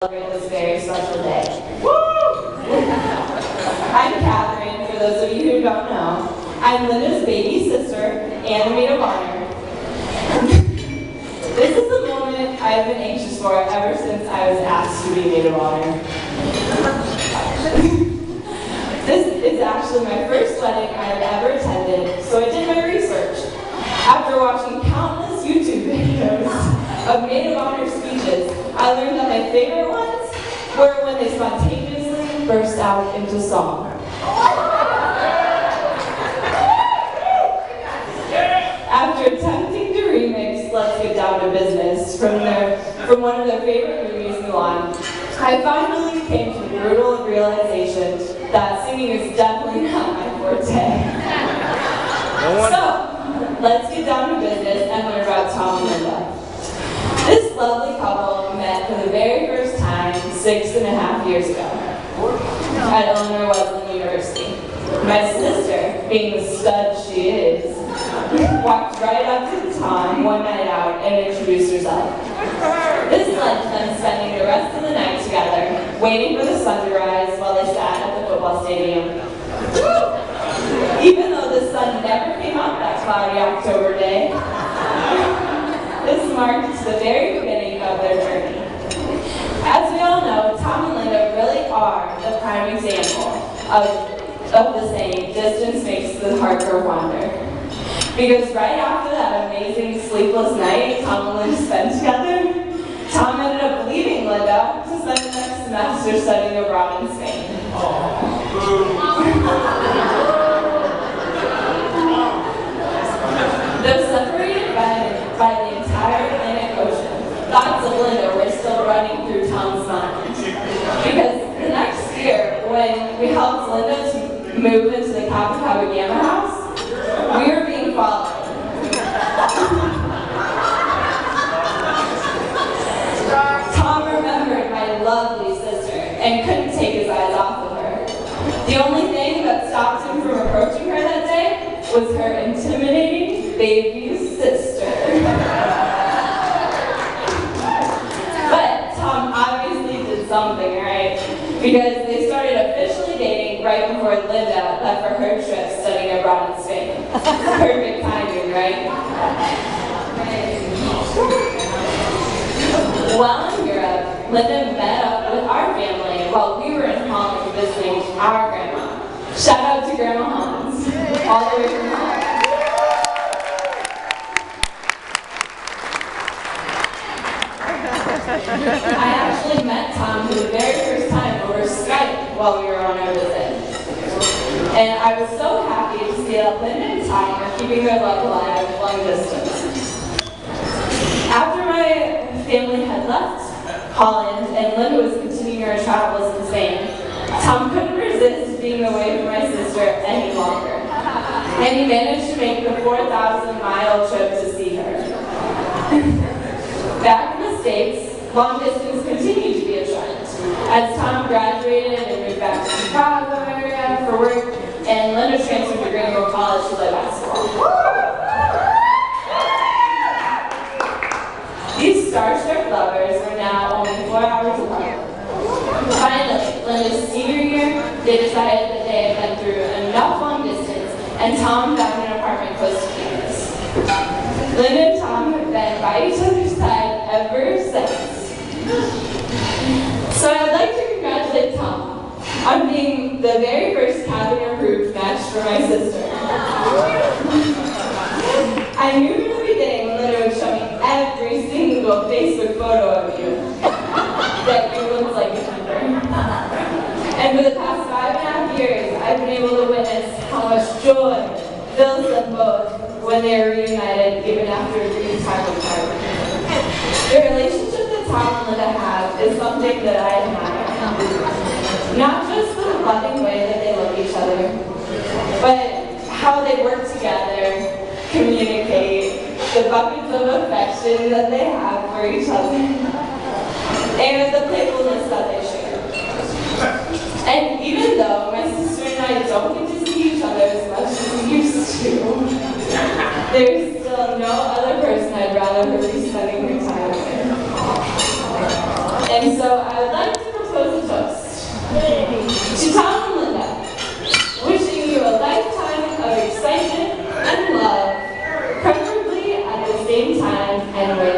celebrate this very special day. Woo! I'm Katherine, for those of you who don't know. I'm Linda's baby sister and maid of honor. This is the moment I've been anxious for ever since I was asked to be maid of honor. This is actually my first wedding I've ever attended, so I did my research. After watching countless YouTube videos of maid of honor speeches, I learned that my favorite ones were when they spontaneously burst out into song. After attempting to remix Let's Get Down to Business from one of their favorite movies, Mulan, I finally came to the brutal realization that singing is definitely not my forte. So, let's get down to business and learn about Tom and Linda. This lovely couple met for the very first time 6.5 years ago at Illinois Wesleyan University. My sister, being the stud she is, walked right up to Tom one night out and introduced herself. This led to them spending the rest of the night together, waiting for the sun to rise while they sat at the football stadium. Even though the sun never came out that cloudy October day, this marked the very beginning of their journey. As we all know, Tom and Linda really are the prime example of the saying, distance makes the heart grow fonder. Because right after that amazing sleepless night Tom and Linda spent together, Tom ended up leaving Linda to spend the next semester studying abroad in Spain. Though separated by the entire Atlantic Ocean, thoughts of Linda were still running through Tom's mind. Because the next year, when we helped Linda to move into the Kappa Kappa Gamma house, we were being followed. Tom remembered my lovely sister and couldn't take his eyes off of her. The only thing that stopped him from approaching her that day was her intimidating baby sister. But Tom obviously did something, right? Because they started officially dating right before Linda left for her trip studying abroad in Spain. Perfect timing, right? While in Europe, Linda met up with our family while we were in Holland visiting our grandma. Shout out to Grandma Hans, all the way from Holland. I actually met Tom for the very first time over Skype while we were on our visit. And I was so happy to see that Linda and Tom are keeping their love alive long distance. After my family had left Holland and Linda was continuing her travels in Spain, Tom couldn't resist being away from my sister any longer. And he managed to make the 4,000-mile trip to see her. Back in the States, long distance continued to be a trend. As Tom graduated and moved back to Chicago area for work, and Linda transferred to Greenville College to play basketball. These starstruck lovers were now only 4 hours apart. Finally, Linda's senior year, they decided that they had been through enough long distance, and Tom found an apartment close to campus. Linda and Tom have been by each other's side ever since. So I'd like to congratulate Tom on being the very first Katherine-approved match for my sister. I knew from the beginning when Linda would show me every single Facebook photo of you that you looked like a keeper. And for the past 5.5 years, I've been able to witness how much joy fills them both when they are reunited, even after a brief time apart. The relationship that Tom and Linda have is something that I admire. Not just the loving way that they love each other, but how they work together, communicate, the buckets of affection that they have for each other, and the playfulness that they share. And even though my sister and I don't get to see each other as much as we used to, there's still no other person I'd rather be spending her time with. And so I would like same time and where